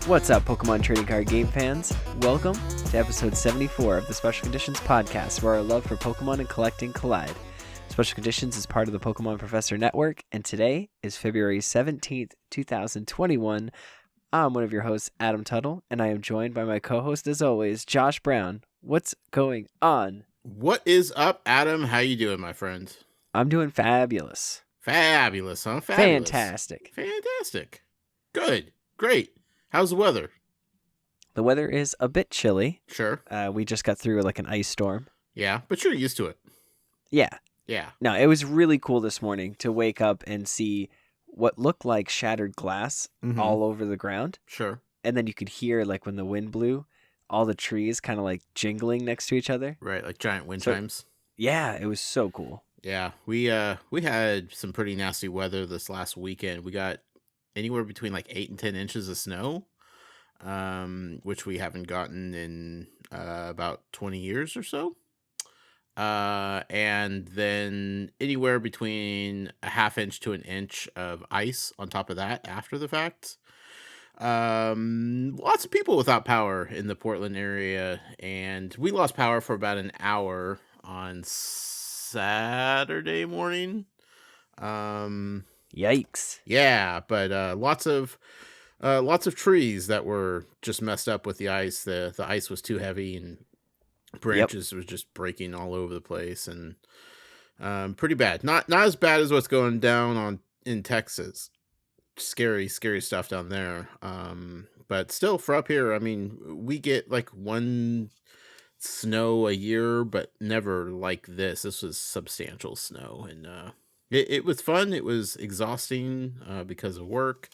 What's up, Pokemon trading card game fans? Welcome to episode 74 of the Special Conditions podcast, where our love for Pokemon and collecting collide. Special Conditions is part of the Pokemon Professor Network, and today is February 17th, 2021. I'm one of your hosts, Adam Tuttle, and I am joined by my co-host, as always, Josh Brown. What's going on? What is up, Adam? How you doing, my friend? I'm doing fabulous. Fabulous, huh? Fabulous. Fantastic. Good. Great. How's the weather? The weather is a bit chilly. Sure. We just got through like an ice storm. Yeah, but you're used to it. Yeah. Yeah. No, it was really cool this morning to wake up and see what looked like shattered glass all over the ground. Sure. And then you could hear, like, when the wind blew, all the trees kind of like jingling next to each other. Right, like giant wind chimes. Yeah, it was so cool. Yeah, we had some pretty nasty weather this last weekend. We got anywhere between like 8 and 10 inches of snow, which we haven't gotten in about 20 years or so. And then anywhere between a half inch to an inch of ice on top of that after the fact. Lots of people without power in the Portland area, and we lost power for about an hour on Saturday morning. Yikes. Yeah, but lots of trees that were just messed up with the ice. The ice was too heavy, and branches was just breaking all over the place, and pretty bad. Not as bad as what's going down in Texas. Scary stuff down there. But still, for up here, I mean, we get like one snow a year, but never like this. This was substantial snow, and it was fun. It was exhausting because of work,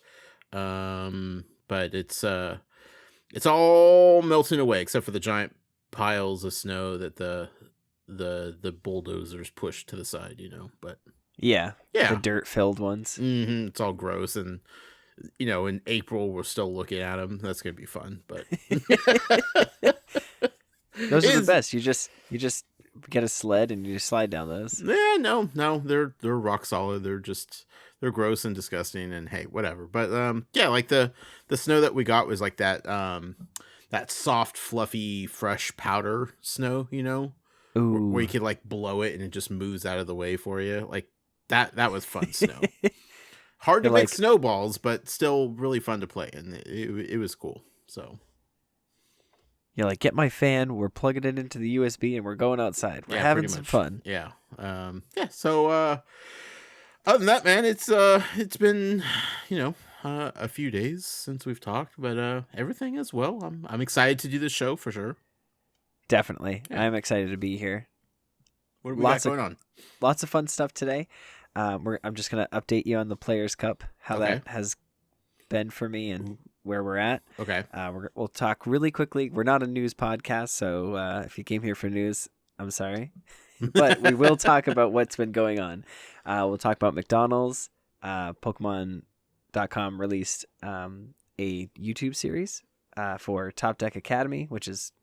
but it's all melting away except for the giant piles of snow that the bulldozers push to the side, But yeah, the dirt filled ones. It's all gross, and in April we're still looking at them. That's gonna be fun, but those are the best. You just get a sled and you just slide down those. Yeah, no, they're rock solid. They're gross and disgusting, and hey, whatever. But yeah, like the snow that we got was like that soft, fluffy, fresh powder snow, Ooh. where you could like blow it and it just moves out of the way for you. Like that was fun snow. Hard to make snowballs, but still really fun to play, and it was cool. So. You're like, get my fan, we're plugging it into the USB, and we're going outside. We're having some fun. Yeah. So, other than that, man, it's been, a few days since we've talked, but everything is well. I'm excited to do this show for sure. Definitely. Yeah. I'm excited to be here. What do we got going on? Lots of fun stuff today. I'm just going to update you on the Players' Cup, how that has been for me and where we're at. Okay. We'll talk really quickly. We're not a news podcast, so if you came here for news, I'm sorry. But we will talk about what's been going on. We'll talk about McDonald's. Pokemon.com released a YouTube series for Top Deck Academy, which is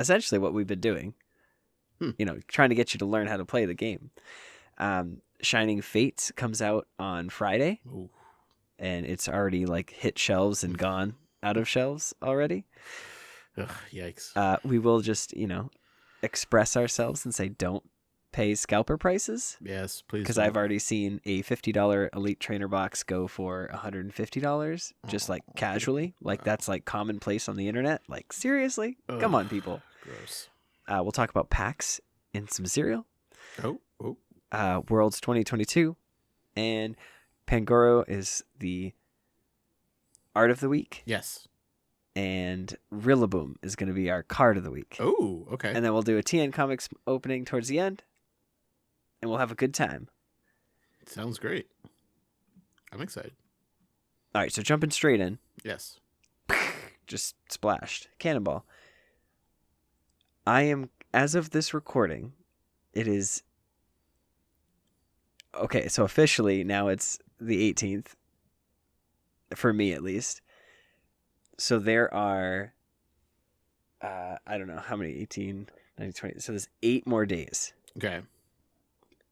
essentially what we've been doing. Trying to get you to learn how to play the game. Shining Fates comes out on Friday. Ooh. And it's already like hit shelves and gone out of shelves already. Ugh, yikes. We will just, express ourselves and say don't pay scalper prices. Yes, please. Because I've already seen a $50 Elite Trainer box go for $150 just like casually. Like that's like commonplace on the internet. Like seriously? Ugh, come on, people. Gross. We'll talk about packs and some cereal. Oh. Worlds 2022. And Pangoru is the art of the week. Yes. And Rillaboom is going to be our card of the week. Oh, okay. And then we'll do a TN Comics opening towards the end. And we'll have a good time. Sounds great. I'm excited. All right, so jumping straight in. Yes. Just splashed. Cannonball. I am, as of this recording, it is... Okay, so officially now it's the 18th, for me at least. So there are, I don't know how many, 18, 19, 20. So there's 8 more days. Okay.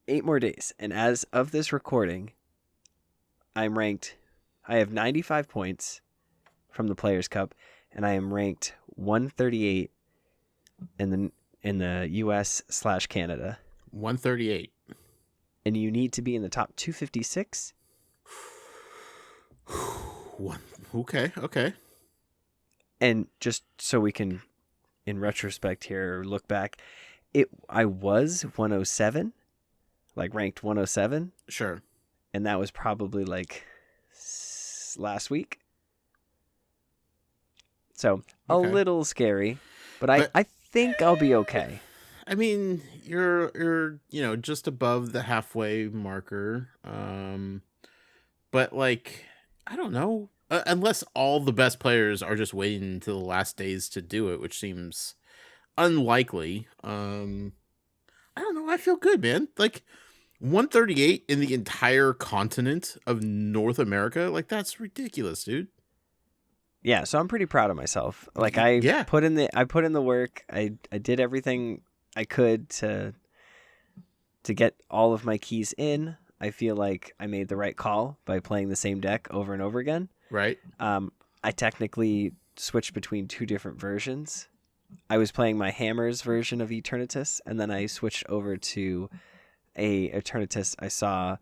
8 more days. And as of this recording, I'm ranked, I have 95 points from the Players Cup, and I am ranked 138 in the US/Canada. 138. And you need to be in the top 256. Okay. And just so we can, in retrospect here, look back, I was 107, like ranked 107. Sure. And that was probably like last week. So a little scary, but I think I'll be okay. I mean, you're just above the halfway marker. But like, I don't know, unless all the best players are just waiting until the last days to do it, which seems unlikely. I don't know. I feel good, man. Like 138 in the entire continent of North America. Like, that's ridiculous, dude. Yeah. So I'm pretty proud of myself. Like I put in the work. I did everything I could to get all of my keys in. I feel like I made the right call by playing the same deck over and over again. Right. I technically switched between two different versions. I was playing my Hammers version of Eternatus, and then I switched over to a Eternatus I saw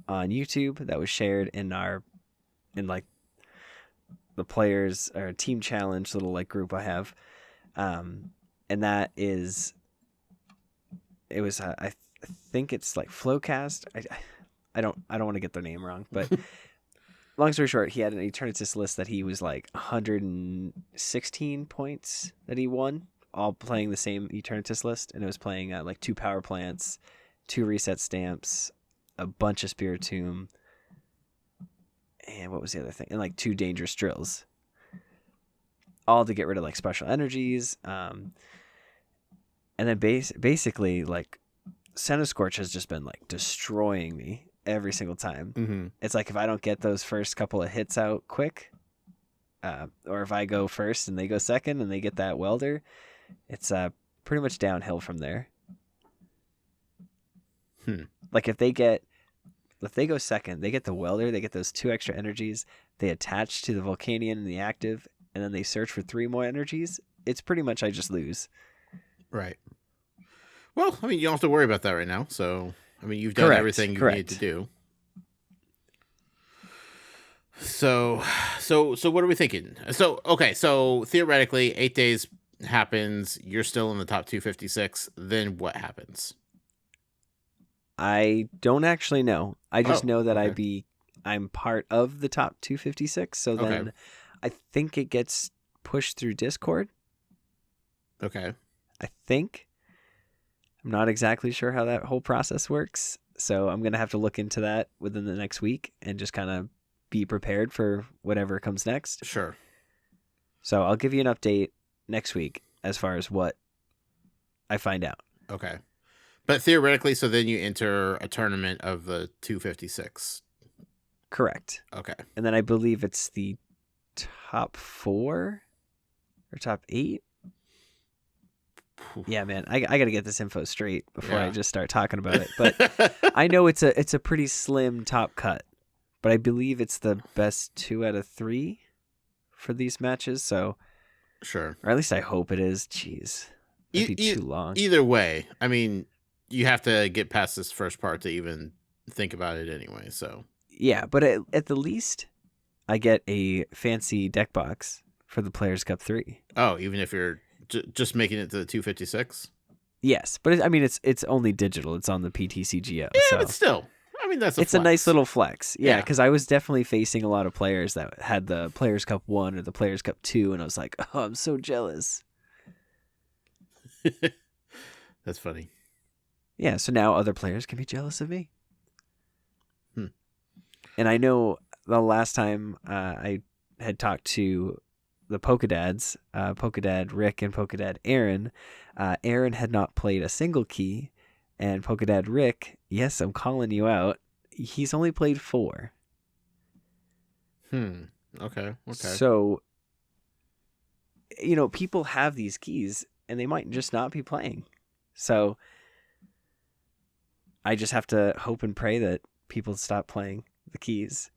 on YouTube that was shared in like the players or team challenge little like group I have. And that is, it was, I think it's like Flowcast. I don't want to get their name wrong, but long story short, he had an Eternatus list that he was like 116 points that he won, all playing the same Eternatus list, and it was playing like 2 power plants, 2 reset stamps, a bunch of Spiritomb, and what was the other thing? And like 2 dangerous drills, all to get rid of like special energies. And then basically like Centiskorch has just been like destroying me every single time. Mm-hmm. It's like if I don't get those first couple of hits out quick, or if I go first and they go second and they get that welder, it's pretty much downhill from there. Like if they go second, they get the welder, they get those 2 extra energies, they attach to the Volcanion and the active, and then they search for 3 more energies. It's pretty much I just lose. Right. Well, I mean, you don't have to worry about that right now. So, I mean, you've done everything you need to do. So what are we thinking? So, okay. So theoretically, 8 days happens. You're still in the top 256. Then what happens? I don't actually know. I just know that I'm part of the top 256. So then I think it gets pushed through Discord. Okay. I think. I'm not exactly sure how that whole process works. So I'm going to have to look into that within the next week and just kind of be prepared for whatever comes next. Sure. So I'll give you an update next week as far as what I find out. Okay. But theoretically, so then you enter a tournament of the 256. Correct. Okay. And then I believe it's the top 4 or top 8. Yeah, man, I got to get this info straight before I just start talking about it. But I know it's a pretty slim top cut, but I believe it's the best 2 out of 3 for these matches. So, sure, or at least I hope it is. Jeez, it'd be too long. Either way, I mean, you have to get past this first part to even think about it anyway. So yeah, but at the least, I get a fancy deck box for the Players Cup 3. Oh, even if you're just making it to the 256? Yes, but it's only digital. It's on the PTCGO. Yeah, so. but still, I mean, it's a nice little flex. Yeah, because I was definitely facing a lot of players that had the Players Cup 1 or the Players Cup 2, and I was like, oh, I'm so jealous. That's funny. Yeah, so now other players can be jealous of me. And I know the last time I had talked to the Pokedads, Pokedad Rick and Pokedad Aaron, Aaron had not played a single key, and Pokedad Rick, yes, I'm calling you out, he's only played 4. Okay. So, people have these keys, and they might just not be playing. So, I just have to hope and pray that people stop playing the keys.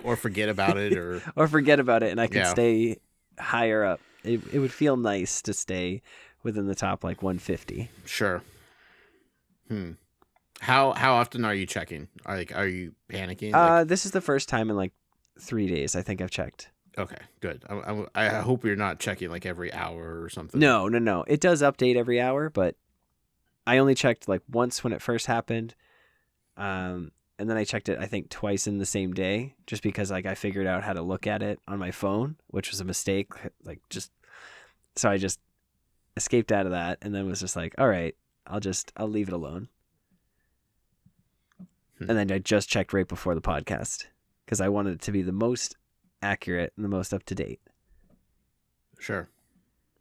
Or forget about it, or forget about it, and I could Yeah. stay higher up. It would feel nice to stay within the top like 150. Sure. How often are you checking? Are you panicking? This is the first time in like 3 days I think I've checked. Okay, good. I hope you're not checking like every hour or something. No. It does update every hour, but I only checked like once when it first happened. And then I checked it, I think, twice in the same day, just because like I figured out how to look at it on my phone, which was a mistake. So I just escaped out of that, and then was just like, all right, I'll leave it alone. And then I just checked right before the podcast because I wanted it to be the most accurate and the most up to date. Sure.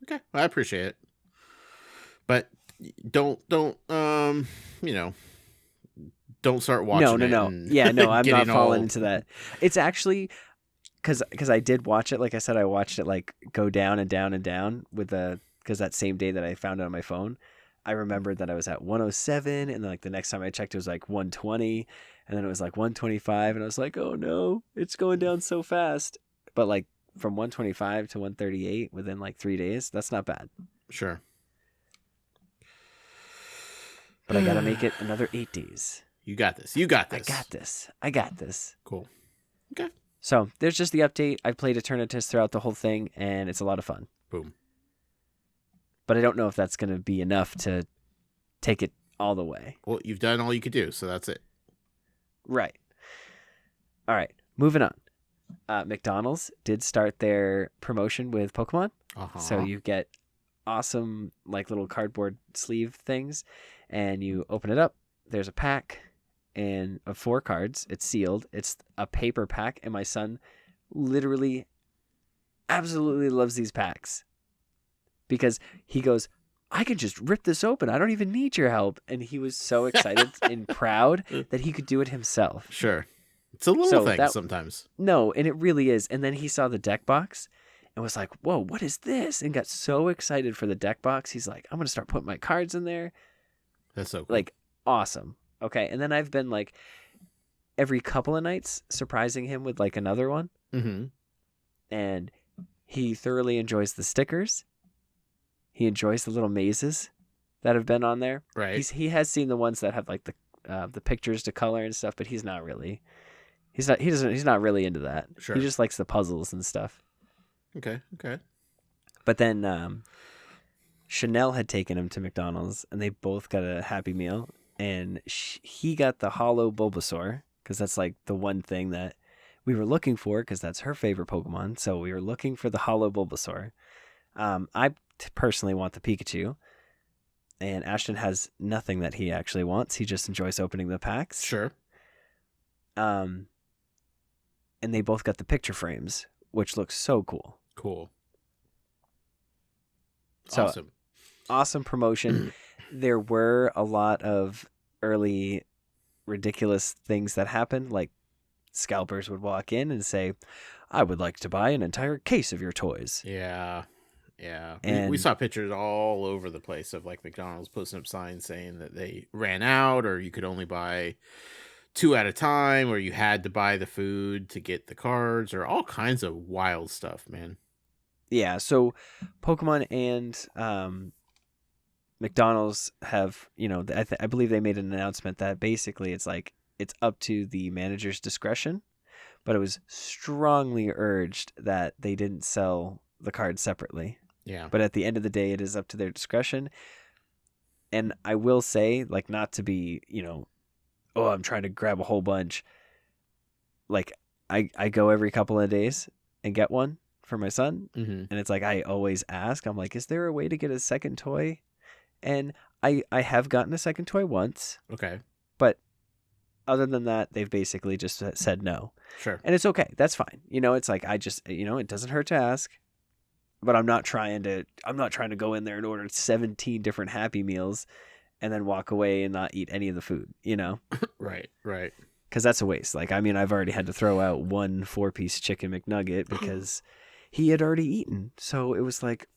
Okay, well, I appreciate it, but don't don't start watching. No. Yeah, no, I'm not falling into that. It's actually because I did watch it. Like I said, I watched it like go down and down and down because that same day that I found it on my phone, I remembered that I was at 107, and then like the next time I checked, it was like 120, and then it was like 125, and I was like, oh no, it's going down so fast. But like from 125 to 138 within like 3 days, that's not bad. Sure. But I gotta make it another 8 days. You got this. I got this. Cool. Okay. So there's just the update. I played Eternatus throughout the whole thing, and it's a lot of fun. Boom. But I don't know if that's going to be enough to take it all the way. Well, you've done all you could do, so that's it. Right. All right. Moving on. McDonald's did start their promotion with Pokemon. Uh-huh. So you get awesome like little cardboard sleeve things, and you open it up. There's a pack and of 4 cards. It's sealed. It's a paper pack, and my son literally absolutely loves these packs because he goes, I could just rip this open. I don't even need your help. And he was so excited and proud that he could do it himself. Sure. It's a little thing sometimes. No, and it really is. And then he saw the deck box and was like, whoa, what is this? And got so excited for the deck box. He's like, I'm going to start putting my cards in there. That's so cool. Like, awesome. Okay. And then I've been like every couple of nights surprising him with like another one. Mm-hmm. And he thoroughly enjoys the stickers. He enjoys the little mazes that have been on there. Right. He has seen the ones that have like the pictures to color and stuff, but he's not really into that. Sure. He just likes the puzzles and stuff. Okay. But then Chanel had taken him to McDonald's, and they both got a Happy Meal, and he got the Hollow Bulbasaur because that's like the one thing that we were looking for because that's her favorite Pokemon. So we were looking for the Hollow Bulbasaur. I personally want the Pikachu, and Ashton has nothing that he actually wants. He just enjoys opening the packs. Sure. And they both got the picture frames, which looks so cool. Cool. So, awesome. Awesome promotion. There were a lot of early ridiculous things that happened, like scalpers would walk in and say, I would like to buy an entire case of your toys. Yeah. And we saw pictures all over the place of like McDonald's posting up signs saying that they ran out, or you could only buy 2 at a time, or you had to buy the food to get the cards, or all kinds of wild stuff, man. Yeah, so Pokemon and McDonald's have, I believe they made an announcement that basically it's like it's up to the manager's discretion, but it was strongly urged that they didn't sell the cards separately. Yeah. But at the end of the day, it is up to their discretion. And I will say, like, not to be, I'm trying to grab a whole bunch. Like, I go every couple of days and get one for my son. Mm-hmm. And it's like, I always ask, I'm like, is there a way to get a second toy? And I have gotten a second toy once. Okay. But other than that, they've basically just said no. Sure. And it's okay. That's fine. It's like, I just, it doesn't hurt to ask. But I'm not trying to go in there and order 17 different Happy Meals and then walk away and not eat any of the food, Right. Because that's a waste. Like, I mean, I've already had to throw out 1 4-piece chicken McNugget because he had already eaten. So it was like,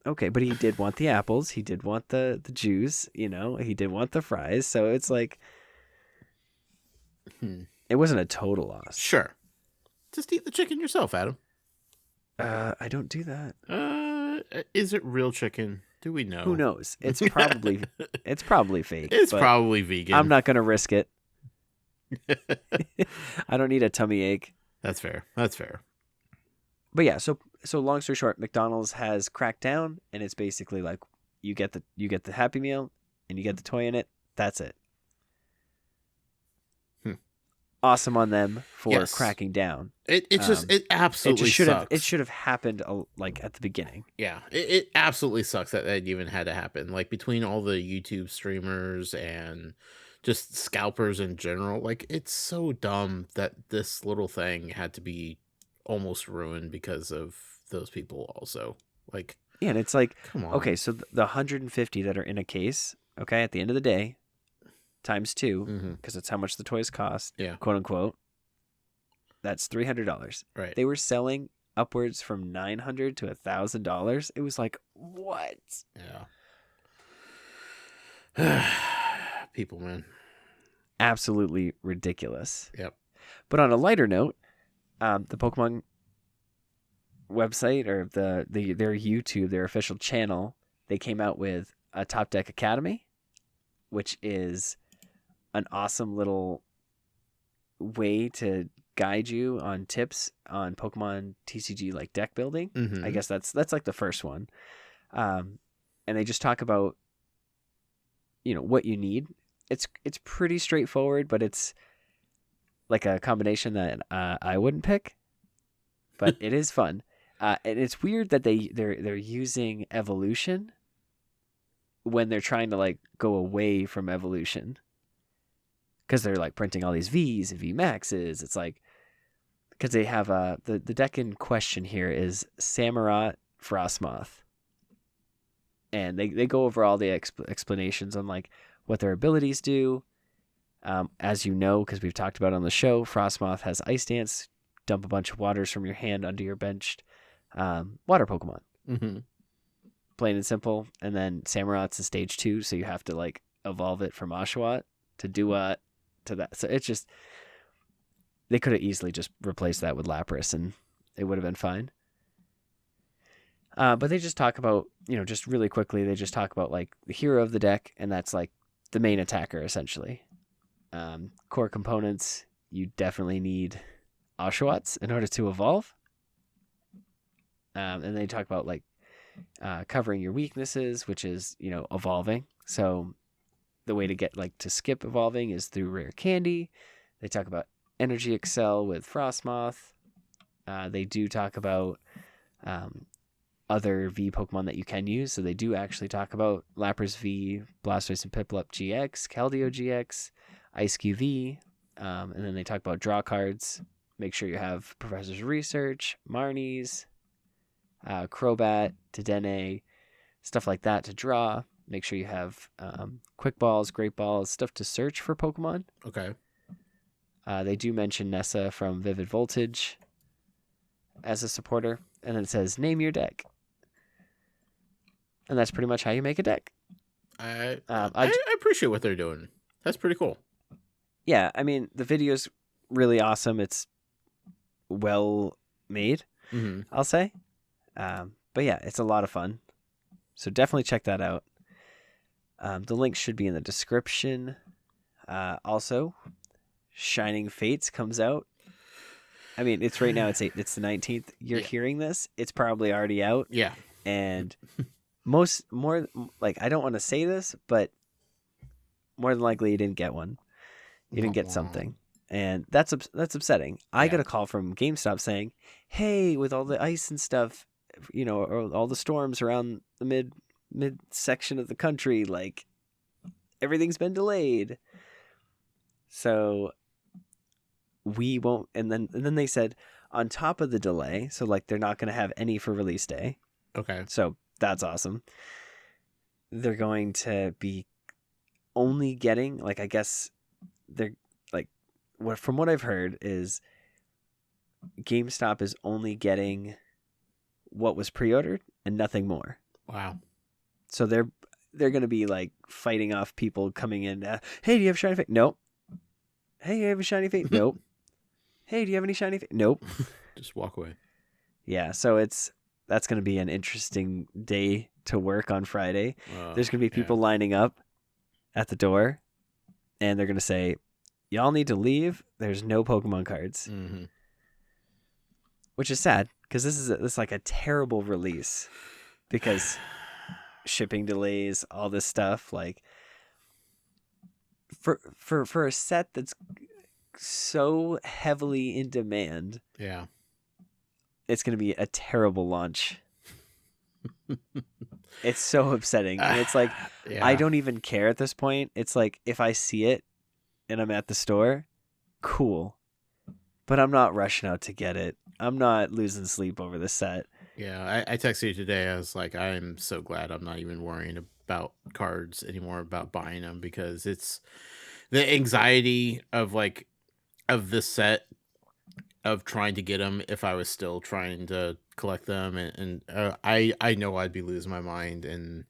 okay, but he did want the apples. He did want the juice, he did want the fries. So it's like, It wasn't a total loss. Sure. Just eat the chicken yourself, Adam. I don't do that. Is it real chicken? Do we know? Who knows? It's probably fake. It's but probably vegan. I'm not gonna risk it. I don't need a tummy ache. That's fair. That's fair. But yeah, so long story short, McDonald's has cracked down, and it's basically like you get the Happy Meal and you get the toy in it. That's it. Awesome on them for cracking down. It absolutely sucks. It should have happened like at the beginning. Yeah, it absolutely sucks that even had to happen. Like between all the YouTube streamers and just scalpers in general, like it's so dumb that this little thing had to be almost ruined because of those people also. Like, yeah, and it's like, come on. Okay, so the 150 that are in a case, okay, at the end of the day, times 2, because that's how much the toys cost, quote unquote. That's $300. Right. They were selling upwards from $900 to $1,000. It was like, what? Yeah. People, man. Absolutely ridiculous. Yep. But on a lighter note, the Pokemon website or their YouTube, their official channel, they came out with a Top Deck Academy, which is an awesome little way to guide you on tips on Pokemon TCG like deck building. I guess that's like the first one. And they just talk about what you need. It's pretty straightforward, but it's like a combination that I wouldn't pick, but it is fun. And it's weird that they're using evolution when they're trying to like go away from evolution, because they're like printing all these V's and V Maxes. It's like, because they have the deck in question here is Samurott Frostmoth, and they go over all the explanations on like what their abilities do. As you know, because we've talked about it on the show, Frostmoth has Ice Dance. Dump a bunch of waters from your hand onto your benched water Pokemon. Plain and simple. And then Samurott's in stage 2, so you have to like evolve it from Oshawott to Duat to that. So it's just, they could have easily just replaced that with Lapras and it would have been fine. But they just talk about, just really quickly, they just talk about like the hero of the deck, and that's like the main attacker essentially. Core components, you definitely need Oshawotts in order to evolve. And they talk about like covering your weaknesses, which is, evolving. So the way to get like to skip evolving is through rare candy. They talk about Energy Excel with Frostmoth. They do talk about other V Pokemon that you can use. So they do actually talk about Lapras V, Blastoise and Piplup GX, Keldeo GX, Ice QV. And then they talk about draw cards. Make sure you have Professor's Research, Marnie's, Crobat, Dedenne, stuff like that to draw. Make sure you have Quick Balls, Great Balls, stuff to search for Pokemon. Okay. They do mention Nessa from Vivid Voltage as a supporter. And then it says, name your deck. And that's pretty much how you make a deck. I appreciate what they're doing. That's pretty cool. Yeah, I mean, the video's really awesome. It's well made, I'll say. But yeah, it's a lot of fun. So definitely check that out. The link should be in the description. Also, Shining Fates comes out. I mean, it's right now. It's the 19th. You're hearing this. It's probably already out. Yeah. And I don't want to say this, but more than likely you didn't get one. You didn't get something. And that's upsetting. I got a call from GameStop saying, hey, with all the ice and stuff, or all the storms around the mid section of the country, like everything's been delayed. So we won't. And then they said on top of the delay, so like they're not going to have any for release day. Okay. So that's awesome. They're going to be only getting, like, I guess they're like, from what I've heard is GameStop is only getting what was pre-ordered and nothing more. Wow. So they're going to be like fighting off people coming in. Hey, do you have Shiny Fates? Nope. Hey, you have a shiny fate? Nope. Hey, do you have any shiny fate? Nope. Just walk away. Yeah, so that's going to be an interesting day to work on Friday. There's going to be people lining up at the door, and they're going to say, y'all need to leave. There's no Pokemon cards. Mm-hmm. Which is sad, because this is like a terrible release. Because shipping delays, all this stuff, like for a set that's so heavily in demand, yeah, it's going to be a terrible launch. It's so upsetting, and it's like I don't even care at this point. It's like if I see it and I'm at the store, cool, but I'm not rushing out to get it. I'm not losing sleep over the set. Yeah, I texted you today. I was like, I'm so glad I'm not even worrying about cards anymore, about buying them, because it's the anxiety of this set, of trying to get them if I was still trying to collect them, and I know I'd be losing my mind, and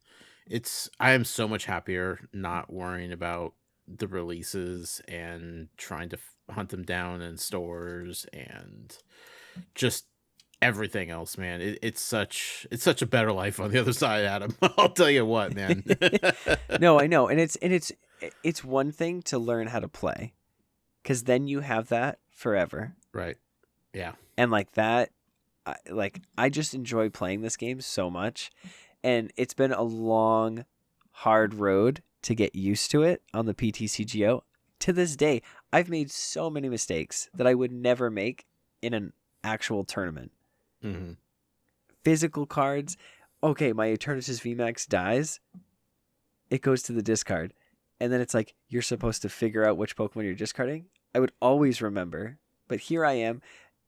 I am so much happier not worrying about the releases and trying to hunt them down in stores and just everything else, man. It's such a better life on the other side, Adam. I'll tell you what, man. No, I know, and it's one thing to learn how to play, because then you have that forever, Right? Yeah. And like that, I just enjoy playing this game so much, and it's been a long, hard road to get used to it on the PTCGO. To this day, I've made so many mistakes that I would never make in an actual tournament. Mm-hmm. Physical cards. Okay, my Eternatus VMAX dies. It goes to the discard. And then it's like, you're supposed to figure out which Pokemon you're discarding. I would always remember. But here I am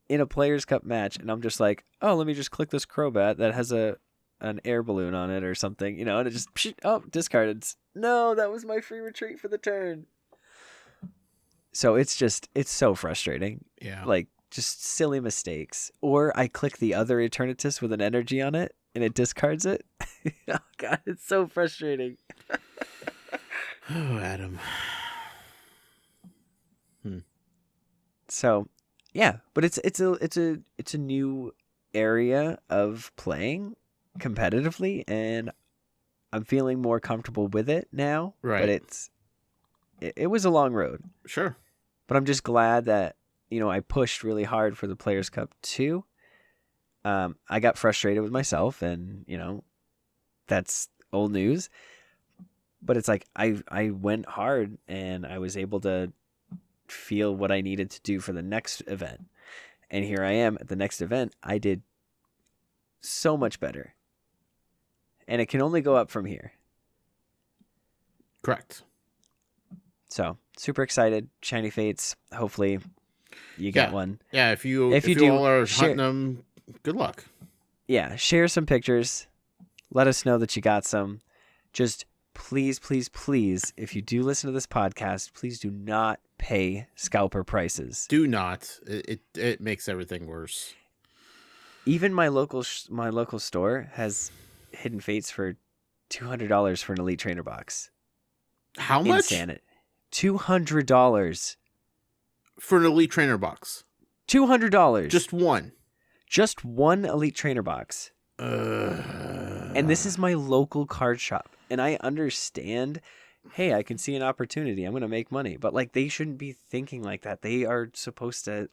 in a Players' Cup match, and I'm just like, oh, let me just click this Crobat that has an air balloon on it or something, and it just, discarded. No, that was my free retreat for the turn. So it's so frustrating. Yeah. Like, just silly mistakes. Or I click the other Eternatus with an energy on it, and it discards it. Oh, God, it's so frustrating. Oh, Adam. So, yeah, but it's a new area of playing competitively, and I'm feeling more comfortable with it now. Right. But it was a long road. Sure. But I'm just glad that I pushed really hard for the Players' Cup too. I got frustrated with myself, and that's old news. But it's like I went hard, and I was able to feel what I needed to do for the next event. And here I am at the next event. I did so much better. And it can only go up from here. Correct. So, super excited. Shiny Fates. Hopefully you get one. Yeah, if you do, all are hunting them, good luck. Yeah, share some pictures. Let us know that you got some. Just please, please, please, if you do listen to this podcast, please do not pay scalper prices. Do not. It makes everything worse. Even my local store has Hidden Fates for $200 for an Elite Trainer box. How much? Insanity. $200 for an Elite Trainer box. $200. Just one Elite Trainer box. And this is my local card shop, and I understand. Hey, I can see an opportunity. I'm going to make money. But they shouldn't be thinking like that. They are supposed to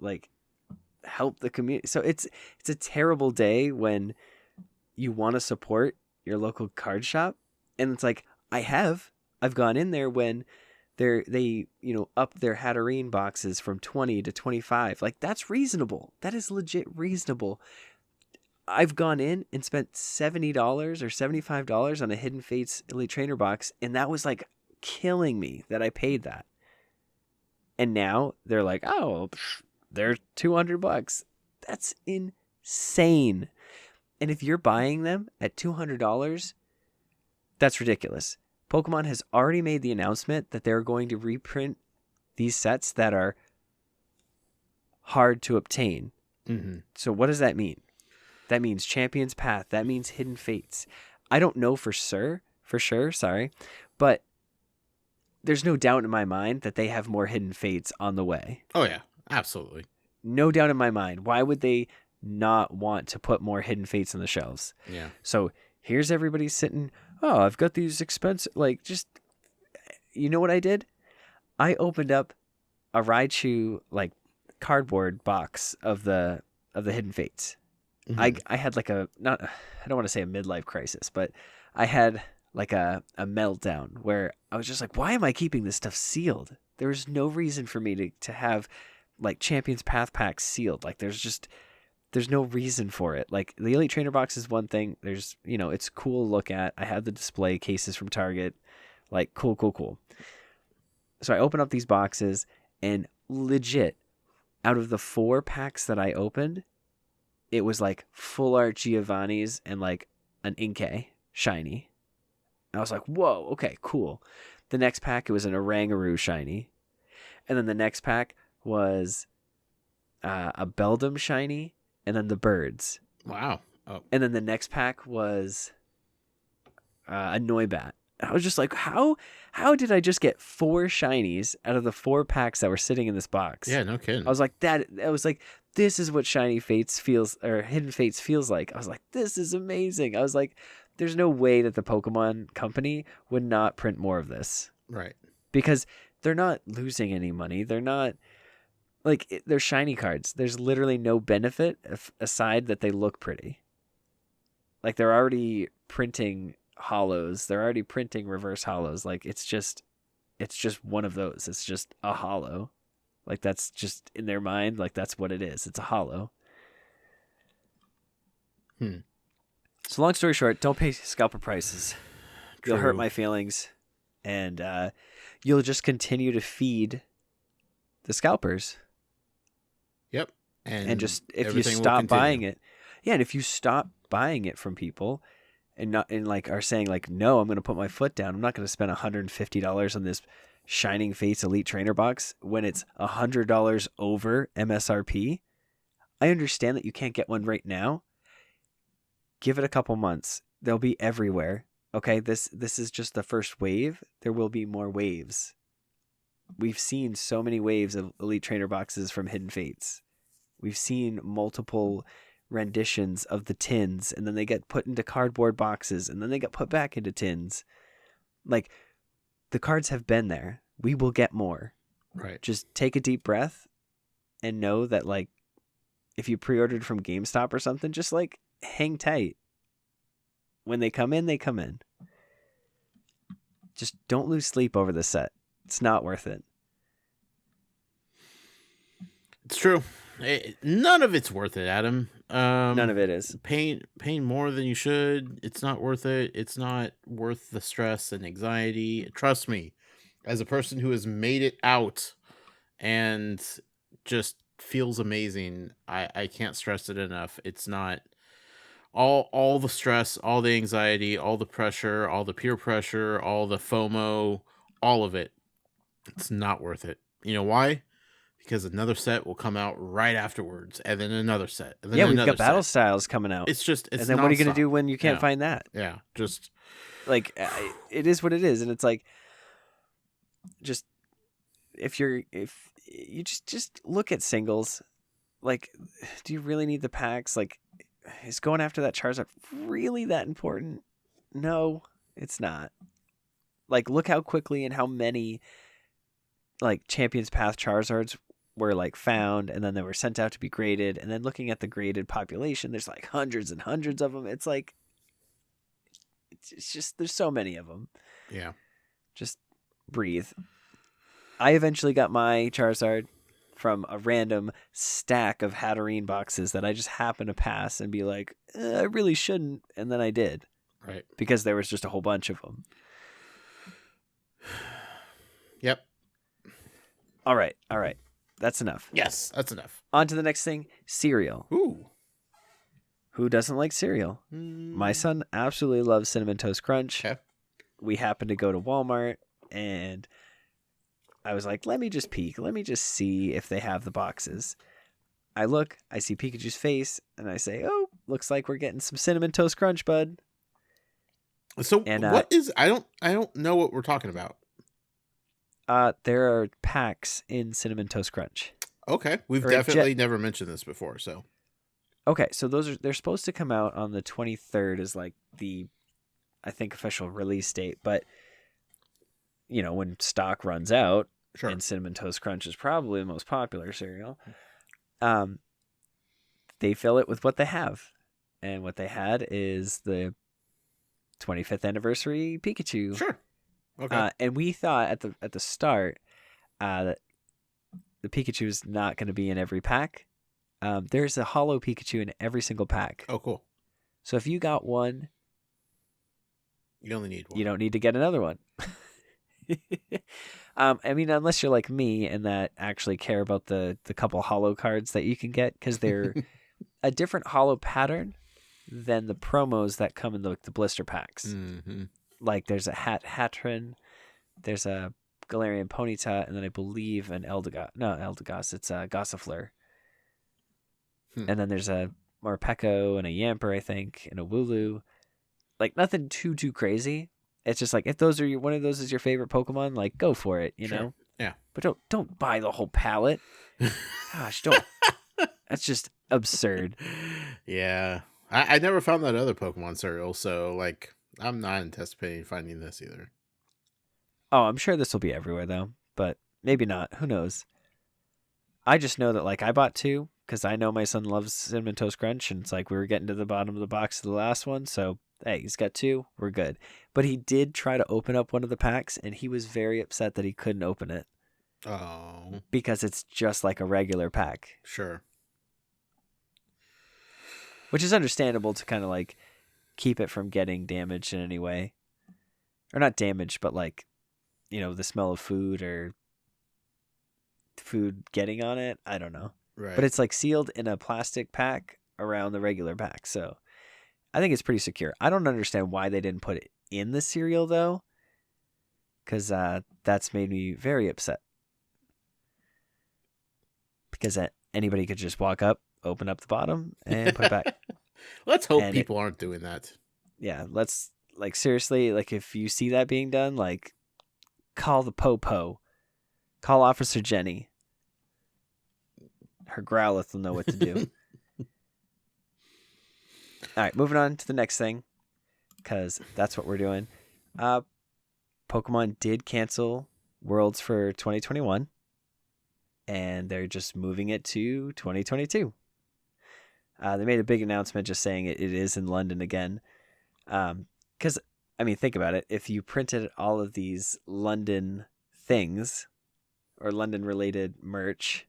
help the community. So it's a terrible day when you want to support your local card shop, and it's like I've gone in there when they up their Hatterene boxes from 20 to 25. That's reasonable. That is legit reasonable. I've gone in and spent $70 or $75 on a Hidden Fates Elite Trainer box, and that was killing me that I paid that. And now they're like, oh, they're $200. That's insane. And if you're buying them at $200, that's ridiculous. Pokemon has already made the announcement that they're going to reprint these sets that are hard to obtain. Mm-hmm. So what does that mean? That means Champion's Path. That means Hidden Fates. I don't know for sure, but there's no doubt in my mind that they have more Hidden Fates on the way. Oh yeah, absolutely. No doubt in my mind. Why would they not want to put more Hidden Fates on the shelves? Yeah. So here's everybody sitting. Oh, I've got these expensive, like, just, you know what I did? I opened up a Raichu, like, cardboard box of the Hidden Fates. Mm-hmm. I had like I don't want to say a midlife crisis, but I had like a meltdown where I was just like, why am I keeping this stuff sealed? There's no reason for me to have like Champions Path packs sealed. Like there's no reason for it. Like the Elite Trainer box is one thing. There's, it's cool to look at. I had the display cases from Target. Like cool. So I open up these boxes and legit out of the 4 packs that I opened, it was like full art Giovanni's and like an Inkay shiny. I was like, whoa, okay, cool. The next pack, it was an Orangaroo shiny. And then the next pack was a Beldum shiny and then the birds. Wow. Oh. And then the next pack was a Noibat. I was just like, how did I just get 4 shinies out of the 4 packs that were sitting in this box? Yeah, no kidding. I was like, this is what Shiny Fates feels, or Hidden Fates feels like. I was like, this is amazing. I was like, there's no way that the Pokemon company would not print more of this. Right. Because they're not losing any money. They're not, like, they're shiny cards. There's literally no benefit aside that they look pretty. Like, they're already printing hollows. They're already printing reverse hollows. Like, it's just one of those. It's just a hollow. Like, that's just in their mind. Like, that's what it is. It's a hollow. So long story short, don't pay scalper prices. True. You'll hurt my feelings. And you'll just continue to feed the scalpers. Yep. And just, if you stop buying it. Yeah, and if you stop buying it from people and like are saying like, no, I'm going to put my foot down. I'm not going to spend $150 on this Shining Fates Elite Trainer box when it's $100 over MSRP. I understand that you can't get one right now. Give it a couple months. They'll be everywhere. Okay, this is just the first wave. There will be more waves. We've seen so many waves of Elite Trainer boxes from Hidden Fates. We've seen multiple renditions of the tins, and then they get put into cardboard boxes, and then they get put back into tins. Like, the cards have been there. We will get more. Right. Just take a deep breath and know that, like, if you pre-ordered from GameStop or something, just, like, hang tight. When they come in, they come in. Just don't lose sleep over the set. It's not worth it. It's true. None of it's worth it, Adam. None of it is. Paying more than you should. It's not worth it. It's not worth the stress and anxiety. Trust me, as a person who has made it out and just feels amazing, I can't stress it enough. It's not all the stress, all the anxiety, all the pressure, all the peer pressure, all the FOMO, all of it. It's not worth it. You know why? Because another set will come out right afterwards, and then another set. And then we've got battle styles coming out. It's just, and then what are you going to do when you can't find that? Yeah, just like it is what it is, and it's like, just if you just look at singles, like, do you really need the packs? Like, is going after that Charizard really that important? No, it's not. Like, look how quickly and how many like Champions Path Charizards were like found, and then they were sent out to be graded, and then looking at the graded population, there's like hundreds and hundreds of them. It's like, it's just, there's so many of them. Yeah. Just breathe. I eventually got my Charizard from a random stack of Hatterene boxes that I just happened to pass and be like, I really shouldn't. And then I did. Right. Because there was just a whole bunch of them. Yep. All right. That's enough. Yes, that's enough. On to the next thing, cereal. Ooh. Who doesn't like cereal? My son absolutely loves Cinnamon Toast Crunch. Okay. We happened to go to Walmart, and I was like, let me just peek. Let me just see if they have the boxes. I look, I see Pikachu's face, and I say, oh, looks like we're getting some Cinnamon Toast Crunch, bud. So what is, I don't know what we're talking about. There are packs in Cinnamon Toast Crunch. Okay, we've definitely never mentioned this before, so. Okay, so they're supposed to come out on the 23rd is like the, I think, official release date, but when stock runs out, sure. And Cinnamon Toast Crunch is probably the most popular cereal, they fill it with what they have. And what they had is the 25th anniversary Pikachu. Sure. Okay. And we thought at the start that the Pikachu is not going to be in every pack. There's a holo Pikachu in every single pack. Oh, cool. So if you got one, you only need one. You don't need to get another one. I mean, unless you're like me and that actually care about the couple holo cards that you can get, because they're a different holo pattern than the promos that come in the blister packs. Mm-hmm. Like there's a Hatron, there's a Galarian Ponyta, and then I believe an Eldegoss. No, Eldegoss. It's a Gossifleur. And then there's a Morpeko and a Yamper, I think, and a Wooloo. Like nothing too crazy. It's just like if those are one of those is your favorite Pokemon, like go for it, you know. Yeah. But don't buy the whole palette. Gosh, don't. That's just absurd. Yeah, I never found that other Pokemon cereal, so like I'm not anticipating finding this either. Oh, I'm sure this will be everywhere though, but maybe not. Who knows? I just know that like I bought 2 because I know my son loves Cinnamon Toast Crunch, and it's like we were getting to the bottom of the box of the last one, so hey, he's got 2, we're good. But he did try to open up one of the packs, and he was very upset that he couldn't open it. Oh. Because it's just like a regular pack. Sure. Which is understandable to kind of like keep it from getting damaged in any way. Or not damaged, but like, the smell of food or food getting on it. I don't know. Right. But it's like sealed in a plastic pack around the regular pack. So I think it's pretty secure. I don't understand why they didn't put it in the cereal though. Because that's made me very upset. Because anybody could just walk up, open up the bottom, and put it back. Let's hope people aren't doing that. Yeah, let's, like, seriously, like, if you see that being done, like, call the Popo. Call Officer Jenny. Her Growlithe will know what to do. All right, moving on to the next thing, because that's what we're doing. Pokemon did cancel Worlds for 2021. And they're just moving it to 2022. They made a big announcement just saying it is in London again. Because, I mean, think about it. If you printed all of these London things or London-related merch,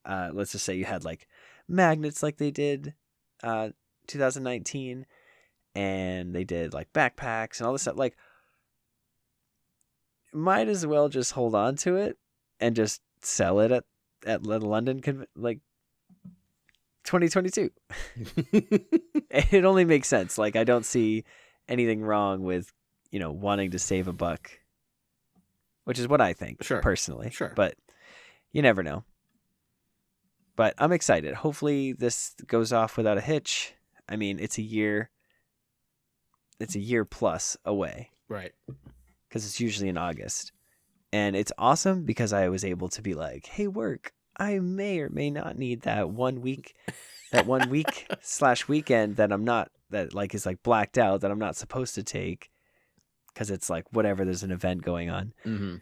let's just say you had, like, magnets like they did 2019, and they did, like, backpacks and all this stuff. Like, might as well just hold on to it and just sell it at London, like 2022. It only makes sense. Like I don't see anything wrong with wanting to save a buck, which is what I think personally. Sure, but you never know. But I'm excited. Hopefully this goes off without a hitch. I mean, it's a year plus away, right? Because it's usually in August. And it's awesome because I was able to be like, hey, work, I may or may not need that 1 week, /weekend that I'm not, that like is like blacked out that I'm not supposed to take because it's like whatever, there's an event going on. Mm-hmm.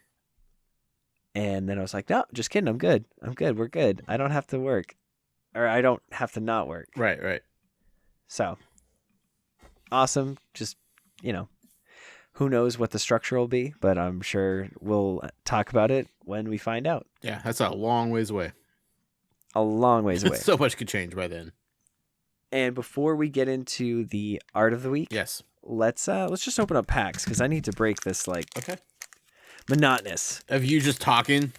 And then I was like, no, just kidding. I'm good. We're good. I don't have to work, or I don't have to not work. Right. So awesome. Just, who knows what the structure will be, but I'm sure we'll talk about it when we find out. Yeah, that's a long ways away. A long ways away. So much could change by then. And before we get into the art of the week, yes, let's just open up packs because I need to break this monotonous. Of you just talking?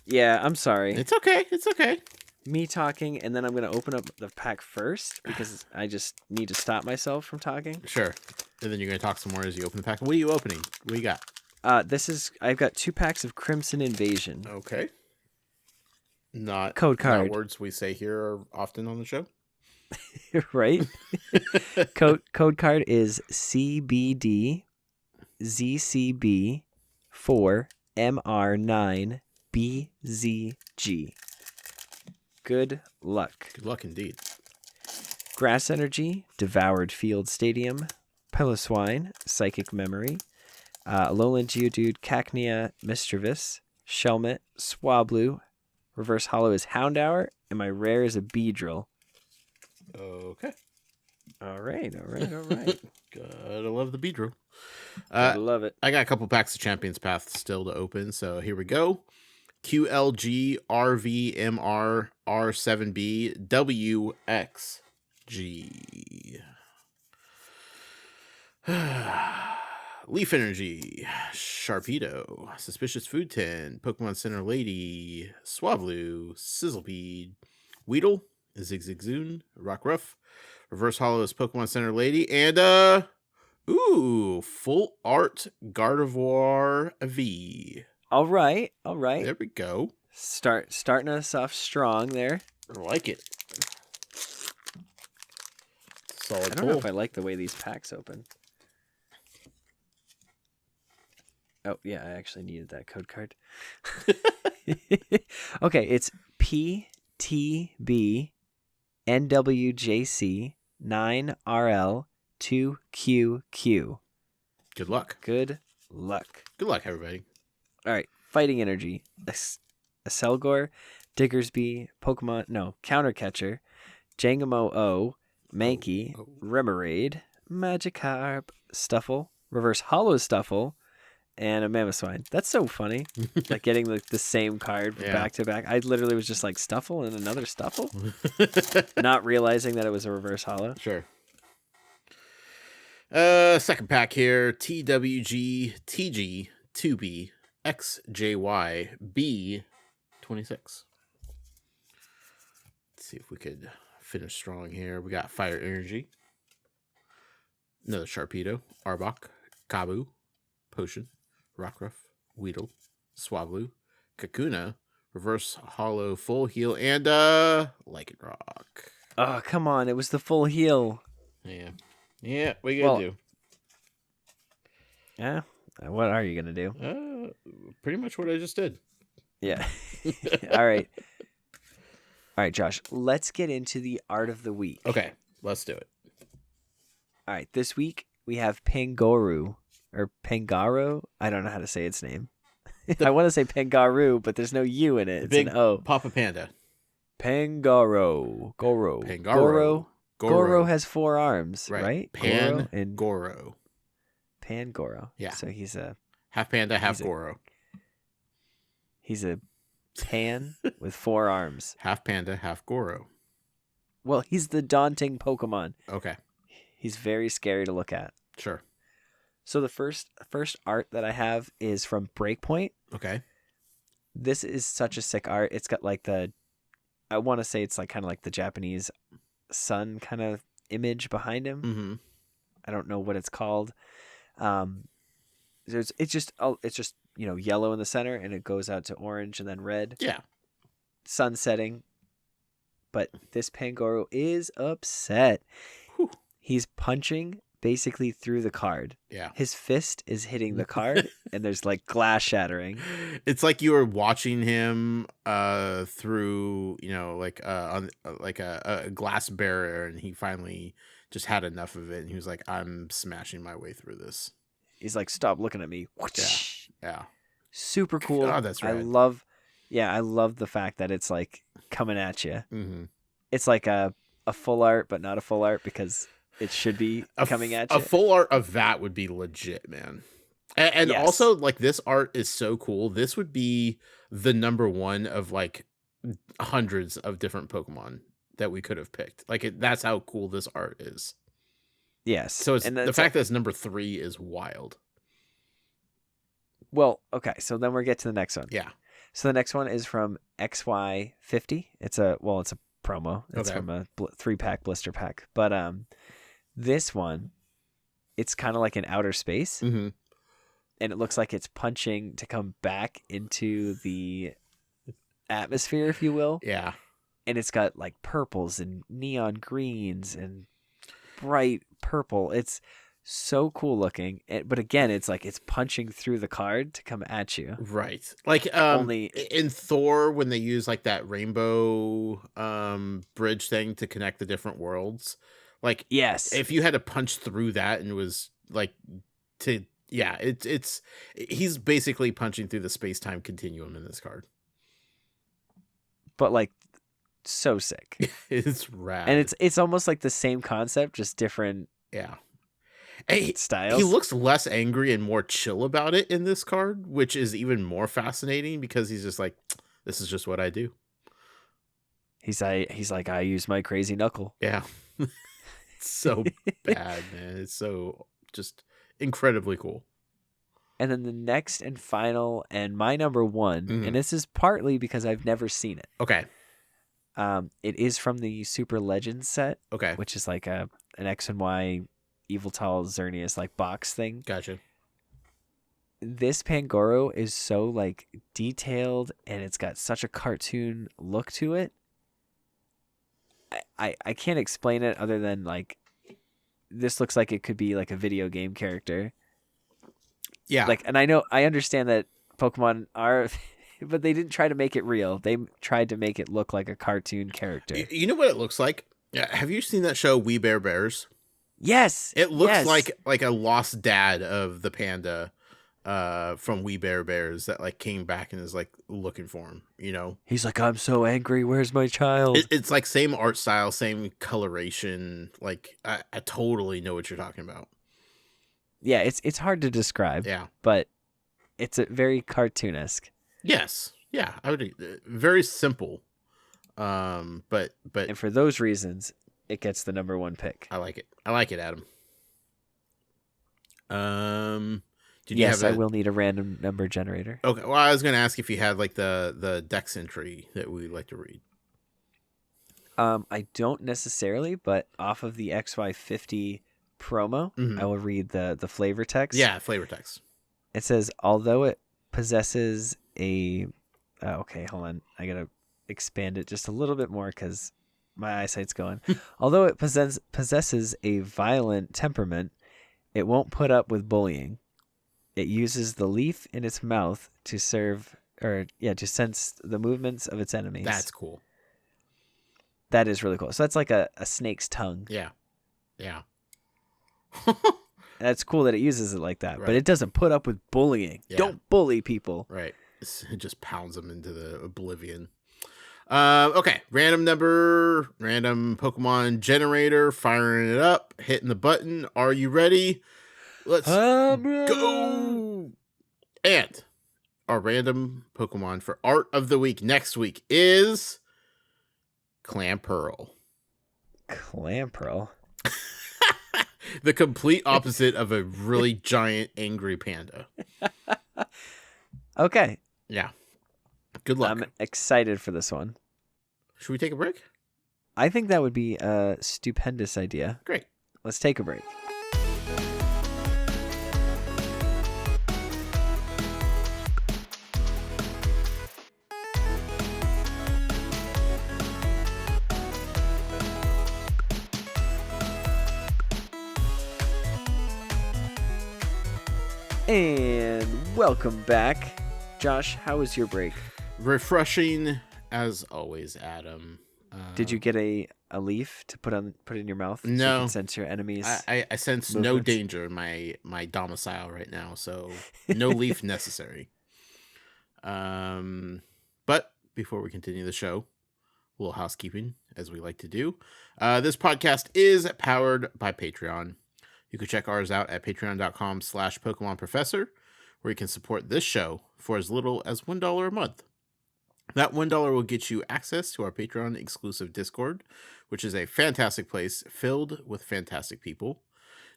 Yeah, I'm sorry. It's okay. Me talking, and then I'm going to open up the pack first because I just need to stop myself from talking. Sure. And then you're going to talk some more as you open the pack. What are you opening? What do you got? I've got 2 packs of Crimson Invasion. Okay. Not code card. Not words we say here are often on the show. Right? Code card is CBD ZCB 4 MR9BZG. Good luck. Good luck indeed. Grass Energy, Devoured Field Stadium, Piloswine, Psychic Memory, Alolan Geodude, Cacnea, Mischievous, Shelmet, Swablu. Reverse Hollow is Houndour, and my rare is a Beedrill. Okay. All right. Gotta love the Beedrill. Gotta love it. I got a couple packs of Champions Path still to open, so here we go. QLG RVMR R7B WXG. Leaf Energy, Sharpedo, Suspicious Food Tin, Pokemon Center Lady, Swablu, Sizzlepede, Weedle, Zigzagoon, Rockruff, Reverse Hollow is Pokemon Center Lady, and Full Art Gardevoir V. All right. There we go. Starting us off strong there. I like it. Solid. I don't know if I like the way these packs open. Oh, yeah, I actually needed that code card. Okay, it's PTB NWJC 9RL 2QQ. Good luck. Good luck. Good luck, everybody. All right, Fighting Energy. Aselgor, Diggersby, Countercatcher, Jangamo O, Mankey, Remoraid, Magikarp, Stuffle, Reverse Hollow Stuffle, and a Mamoswine. That's so funny. Like getting the same card back to back. I literally was just like Stuffle and another Stuffle, not realizing that it was a Reverse Hollow. Sure. Second pack here. TWG TG 2B XJY B26. Let's see if we could finish strong here. We got Fire Energy, another Sharpedo, Arbok, Kabu, Potion, Rockruff, Weedle, Swablu, Kakuna, Reverse Hollow, Full Heal, and Lycanroc. Oh, come on. It was the full heal. Yeah, what you gonna do? Yeah. What are you gonna do? Pretty much what I just did. Yeah. All right, Josh. Let's get into the art of the week. Okay, let's do it. All right, this week we have Pangoru or Pangaru. I don't know how to say its name. I want to say Pangaru, but there's no U in it. It's Big an O. Papa Panda. Pangaru. Goro has 4 arms, right? Goro. Pangoro. Yeah. So he's a half panda, half Goro. He's a pan with 4 arms. Half panda, half Goro. Well, he's the daunting Pokemon. Okay. He's very scary to look at. Sure. So the first art that I have is from Breakpoint. Okay. This is such a sick art. It's got like I want to say it's like kind of like the Japanese sun kind of image behind him. Mm-hmm. I don't know what it's called. It's just yellow in the center and it goes out to orange and then red. Yeah. Sun setting. But this Pangoru is upset. Whew. He's punching basically through the card. Yeah. His fist is hitting the card and there's like glass shattering. It's like you were watching him through, on like a glass barrier, and he finally just had enough of it and he was like, I'm smashing my way through this. He's like, stop looking at me. Yeah. Super cool. Oh, that's right. I love the fact that it's like coming at you. Mm-hmm. It's like a full art, but not a full art because it should be coming at you. A full art of that would be legit, man. And yes. Also, like, this art is so cool. This would be the number one of like hundreds of different Pokemon that we could have picked. Like, that's how cool this art is. Yes. So the fact that it's number 3 is wild. Well, okay. So then we'll get to the next one. Yeah. So the next one is from XY50. It's a promo. It's from a 3-pack blister pack. But this one, it's kind of like an outer space. Mm-hmm. And it looks like it's punching to come back into the atmosphere, if you will. Yeah. And it's got like purples and neon greens and bright purple. It's So cool looking. But again, it's like it's punching through the card to come at you. Right. Like Only in Thor, when they use like that rainbow bridge thing to connect the different worlds, like yes. if you had to punch through that and it was like it's he's basically punching through the space-time continuum in this card. But like so sick. It's rad. And it's almost like the same concept, just different styles. He looks less angry and more chill about it in this card, which is even more fascinating because he's just like, this is just what I do. He's like, I use my crazy knuckle. Yeah. It's so bad, man. It's so just incredibly cool. And then the next and final and my number one, and this is partly because I've never seen it. Okay. It is from the Super Legends set. Okay. Which is like an X and Y Eviltal Xerneas like box thing. Gotcha. This Pangoru is so like detailed and it's got such a cartoon look to it. I can't explain it other than like this looks like it could be like a video game character. Yeah. Like, and I understand that Pokemon are, but they didn't try to make it real. They tried to make it look like a cartoon character. You know what it looks like? Have you seen that show We Bare Bears? Yes. It looks like a lost dad of the panda from We Bare Bears that like came back and is like looking for him, you know? He's like, I'm so angry. Where's my child? It's like same art style, same coloration. Like I totally know what you're talking about. Yeah, it's hard to describe. Yeah. But it's a very cartoonesque. Yes. Yeah. I would very simple. But and for those reasons, it gets the number one pick. I like it. I like it, Adam. Yes, I will need a random number generator. Okay. Well, I was going to ask if you had like the Dex entry that we'd like to read. I don't necessarily, but off of the XY50 promo, I will read the flavor text. Yeah, flavor text. It says, although it possesses a... okay, hold on. I got to expand it just a little bit more because my eyesight's going. Although it possesses a violent temperament, it won't put up with bullying. It uses the leaf in its mouth to sense the movements of its enemies. That's cool. That is really cool. So that's like a snake's tongue. Yeah. Yeah. That's cool that it uses it like that, right. But it doesn't put up with bullying. Yeah. Don't bully people. Right. It just pounds them into the oblivion. Okay. Random Pokemon generator, firing it up, hitting the button. Are you ready? Let's go. And our random Pokemon for Art of the Week next week is Clamperl. Clamperl? The complete opposite of a really giant angry panda. Okay. Yeah. Good luck. I'm excited for this one. Should we take a break? I think that would be a stupendous idea. Great. Let's take a break. And welcome back. Josh, how was your break? Refreshing as always, Adam. Did you get a leaf to put in your mouth? No. So you can sense your enemies. I sense movements? No danger in my domicile right now, so no leaf necessary. But before we continue the show, a little housekeeping, as we like to do. This podcast is powered by Patreon. You can check ours out at patreon.com/PokemonProfessor, where you can support this show for as little as $1 a month. That $1 will get you access to our Patreon exclusive Discord, which is a fantastic place filled with fantastic people.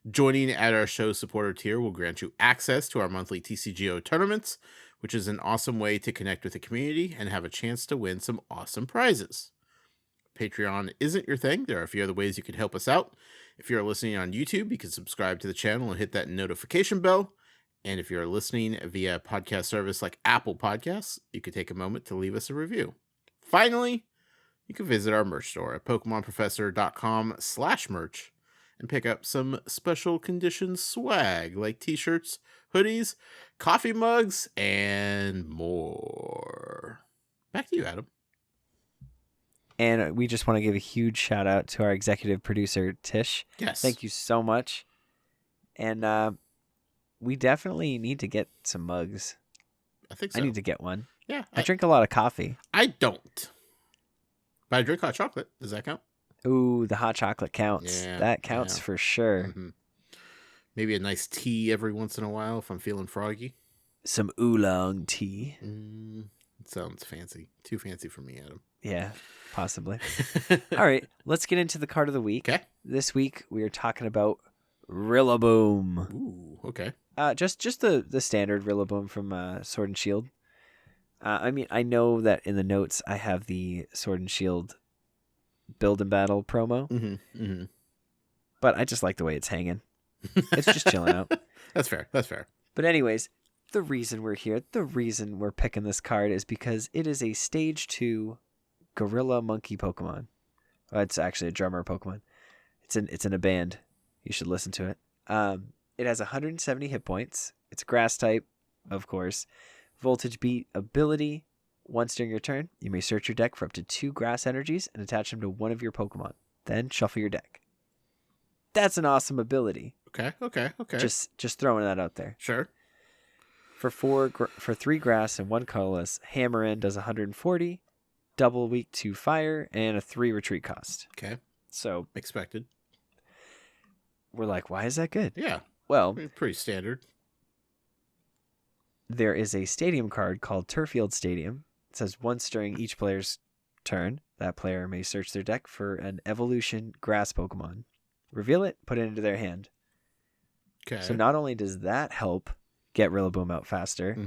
Joining at our show supporter tier will grant you access to our monthly TCGO tournaments, which is an awesome way to connect with the community and have a chance to win some awesome prizes. Patreon isn't your thing. There are a few other ways you can help us out. If you're listening on YouTube, you can subscribe to the channel and hit that notification bell. And if you're listening via podcast service like Apple Podcasts, you could take a moment to leave us a review. Finally, you can visit our merch store at PokemonProfessor.com/merch and pick up some special condition swag like t-shirts, hoodies, coffee mugs, and more. Back to you, Adam. And we just want to give a huge shout out to our executive producer, Tish. Yes. Thank you so much. And we definitely need to get some mugs. I think so. I need to get one. Yeah. I drink a lot of coffee. I don't. But I drink hot chocolate. Does that count? Ooh, the hot chocolate counts. Yeah, That counts for sure. Mm-hmm. Maybe a nice tea every once in a while if I'm feeling froggy. Some oolong tea. It sounds fancy. Too fancy for me, Adam. Yeah, possibly. All right, let's get into the card of the week. Okay. This week we are talking about Rillaboom. Ooh, okay. Just the standard Rillaboom from Sword and Shield. I mean, I know that in the notes I have the Sword and Shield build and battle promo, but I just like the way it's hanging. It's just chilling out. That's fair. But anyways, the reason we're here, the reason we're picking this card is because it is a Stage 2 Gorilla Monkey Pokemon. It's actually a drummer Pokemon. It's in a band. You should listen to it. It has 170 hit points. It's grass type, of course. Voltage Beat ability. Once during your turn, you may search your deck for up to 2 grass energies and attach them to one of your Pokemon. Then shuffle your deck. That's an awesome ability. Okay. Just throwing that out there. Sure. For 3 grass and 1 colorless, Hammer In does 140, double weak to fire, and a 3 retreat cost. Okay. So expected. We're like, why is that good? Yeah. Well, pretty standard. There is a stadium card called Turfield Stadium. It says once during each player's turn, that player may search their deck for an evolution grass Pokemon. Reveal it, put it into their hand. Okay. So not only does that help get Rillaboom out faster,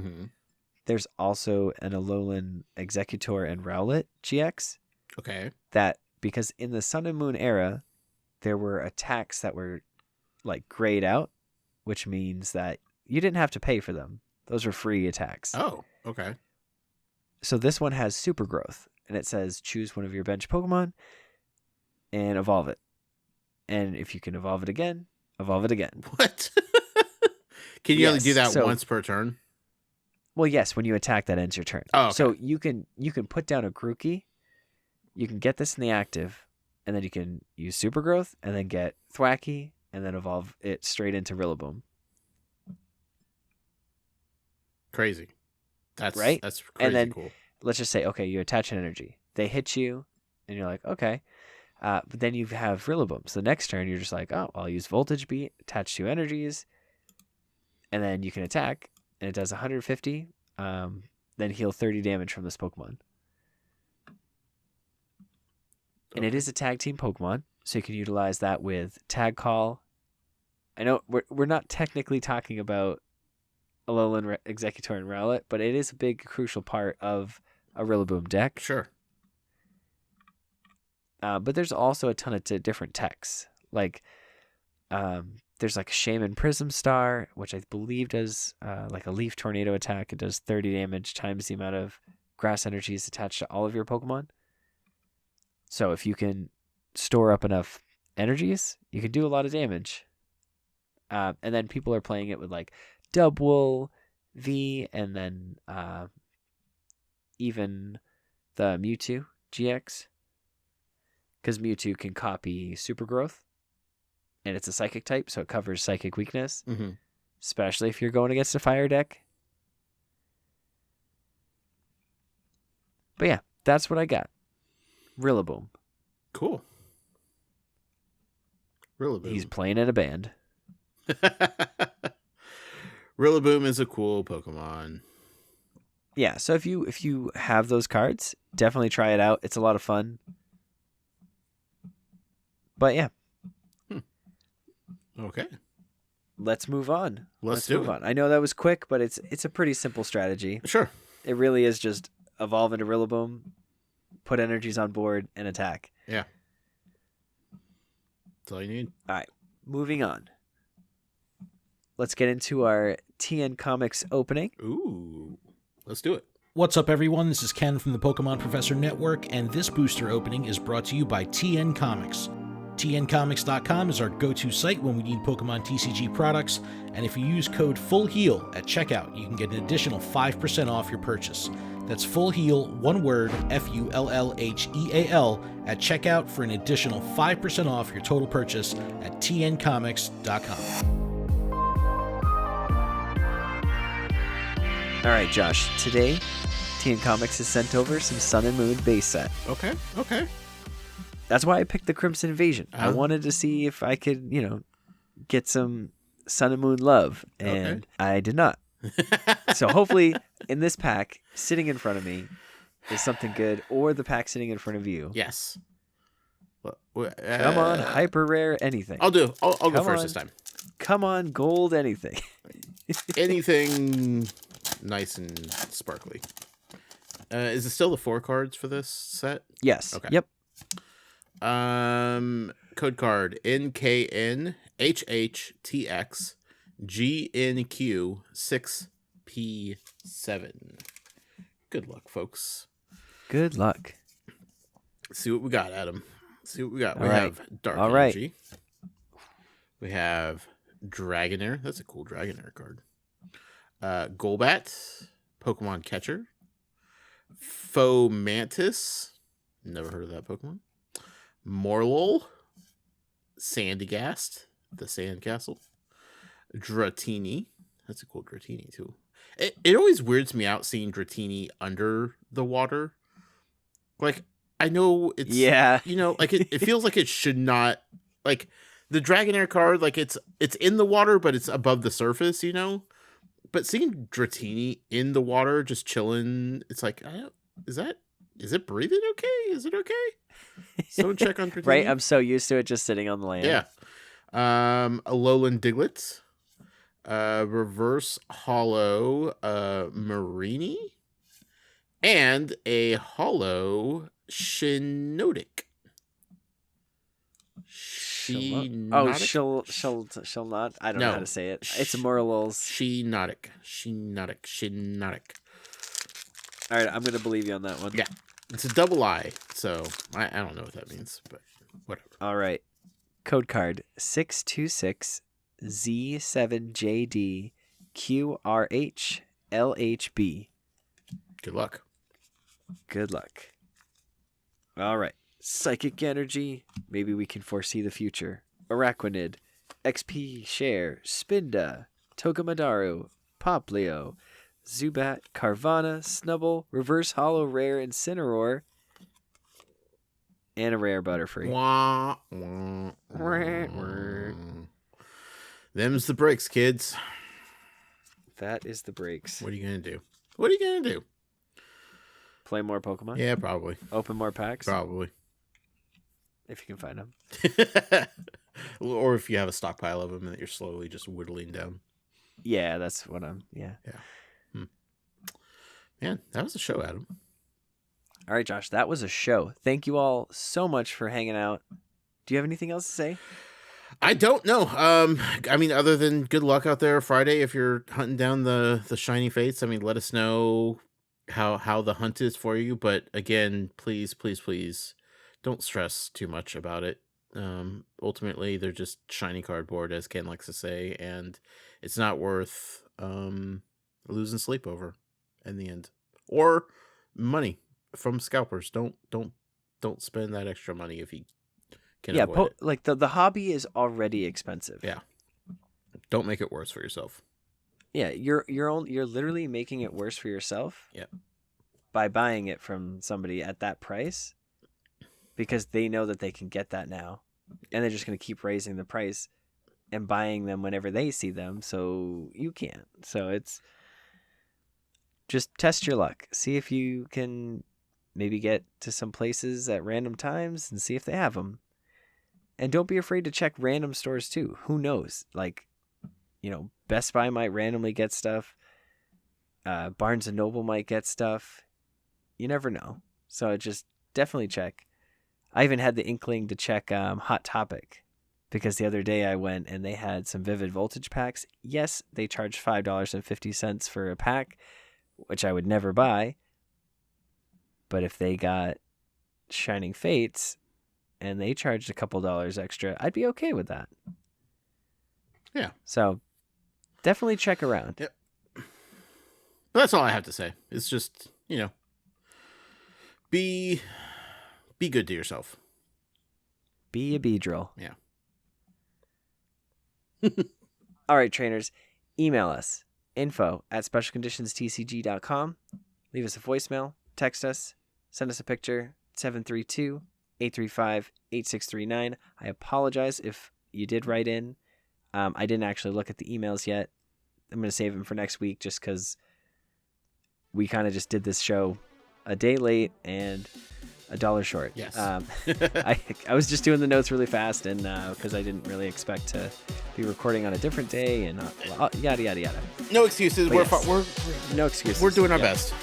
there's also an Alolan Executor and Rowlet GX. Okay. That, because in the Sun and Moon era, there were attacks that were like grayed out, which means that you didn't have to pay for them. Those were free attacks. Oh, okay. So this one has super growth, and it says choose one of your bench Pokemon and evolve it. And if you can evolve it again, evolve it again. What? Can you only do that once per turn? Well, yes, when you attack, that ends your turn. Oh, okay. So you can put down a Grookey, you can get this in the active, and then you can use super growth, and then get Thwackey, and then evolve it straight into Rillaboom. Crazy. That's crazy and then, cool. Let's just say, okay, you attach an energy. They hit you, and you're like, okay. But then you have Rillaboom. So the next turn, you're just like, oh, I'll use Voltage Beat, attach 2 energies, and then you can attack, and it does 150, then heal 30 damage from this Pokemon. And it is a tag team Pokemon, so you can utilize that with Tag Call. I know we're not technically talking about Alolan Executor and Rowlet, but it is a big, crucial part of a Rillaboom deck. Sure. But there's also a ton of different techs. Like, there's like a Shaman Prism Star, which I believe does like a Leaf Tornado attack. It does 30 damage times the amount of grass energies attached to all of your Pokemon. So if you can store up enough energies, you can do a lot of damage. And then people are playing it with like Dubwool, V, and then even the Mewtwo GX. Because Mewtwo can copy Super Growth, and it's a Psychic type, so it covers Psychic weakness, especially if you're going against a Fire deck. But yeah, that's what I got. Rillaboom. Cool. Rillaboom. He's playing in a band. Rillaboom is a cool Pokemon. Yeah, so if you have those cards, definitely try it out. It's a lot of fun. But yeah. Okay. Let's move on. Let's move on. I know that was quick, but it's a pretty simple strategy. Sure. It really is just evolve into Rillaboom, put energies on board, and attack. Yeah. That's all you need. All right. Moving on. Let's get into our TN Comics opening. Ooh. Let's do it. What's up, everyone? This is Ken from the Pokemon Professor Network, and this booster opening is brought to you by TN Comics. tncomics.com is our go-to site when we need Pokemon TCG products, and if you use code FULLHEAL at checkout, you can get an additional 5% off your purchase. That's FULLHEAL, one word, FULLHEAL, at checkout for an additional 5% off your total purchase at tncomics.com. All right, Josh. Today, TN Comics has sent over some Sun and Moon base set. Okay. That's why I picked the Crimson Invasion. I wanted to see if I could, get some Sun and Moon love, and I did not. So hopefully, in this pack, sitting in front of me is something good, or the pack sitting in front of you. Yes. Come on, hyper rare anything. I'll go first this time. Come on, gold anything. Anything nice and sparkly. Is it still the 4 cards for this set? Yes. Okay. Yep. Code card NKNHHTX GNQ6P7. Good luck, folks. Good luck. See what we got, Adam. See what we got. We have Dark Energy. We have Dragonair. That's a cool Dragonair card. Golbat, Pokemon Catcher. Fomantis. Never heard of that Pokemon. Morlul. Sandygast, the Sandcastle. Dratini. That's a cool Dratini, too. It always weirds me out seeing Dratini under the water. Like, I know it's... Yeah. Like, it feels like it should not... Like, the Dragonair card, like, it's in the water, but it's above the surface, But seeing Dratini in the water, just chilling, it's like, is it breathing okay? Is it okay? Someone check on Dratini. Right, I'm so used to it just sitting on the land. Yeah. Alolan Diglett. Reverse Hollow Marini. And a Hollow Shiinotic. She'll not. I don't know how to say it. It's a Morlul's. Shiinotic. All right, I'm going to believe you on that one. Yeah. It's a double I, so I don't know what that means, but whatever. All right. Code card 626Z7JDQRHLHB. Good luck. Good luck. All right. Psychic Energy. Maybe we can foresee the future. Araquanid. XP Share. Spinda. Togedemaru. Poplio. Zubat. Carvana. Snubble. Reverse Hollow Rare Incineroar. And a rare Butterfree. Wah, wah, wah. Them's the breaks, kids. That is the breaks. What are you going to do? Play more Pokemon? Yeah, probably. Open more packs? Probably. If you can find them. Or if you have a stockpile of them that you're slowly just whittling down. Yeah, that's what yeah. Man, that was a show, Adam. All right, Josh, that was a show. Thank you all so much for hanging out. Do you have anything else to say? I don't know. Other than good luck out there Friday if you're hunting down the shiny fates. Let us know how the hunt is for you. But again, please don't stress too much about it. Ultimately, they're just shiny cardboard, as Ken likes to say, and it's not worth losing sleep over in the end, or money from scalpers. Don't spend that extra money if you can avoid it. Like the hobby is already expensive. Yeah, don't make it worse for yourself. Yeah, you're literally making it worse for yourself. Yeah, by buying it from somebody at that price, because they know that they can get that now, and they're just going to keep raising the price and buying them whenever they see them, so you can't. So it's just test your luck. See if you can maybe get to some places at random times and see if they have them. And don't be afraid to check random stores too. Who knows? Like, Best Buy might randomly get stuff. Barnes & Noble might get stuff. You never know. So just definitely check. I even had the inkling to check Hot Topic, because the other day I went and they had some Vivid Voltage packs. Yes, they charged $5.50 for a pack, which I would never buy. But if they got Shining Fates, and they charged a couple dollars extra, I'd be okay with that. Yeah. So definitely check around. Yep. But that's all I have to say. It's just, be good to yourself. Be a Beedrill. Yeah. All right, trainers, email us, info@specialconditionstcg.com. Leave us a voicemail, text us, send us a picture, 732-835-8639. I apologize if you did write in. I didn't actually look at the emails yet. I'm going to save them for next week just because we kind of just did this show a day late and $1 short. Yes. I was just doing the notes really fast, and because I didn't really expect to be recording on a different day, and yada yada yada. No excuses. But We're no excuses. We're doing our best.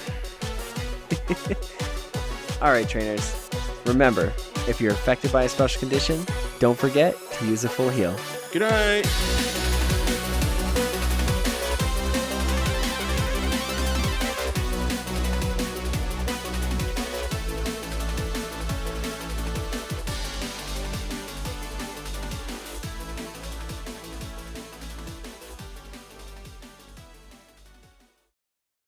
All right, trainers. Remember, if you're affected by a special condition, don't forget to use a full heal. Good night.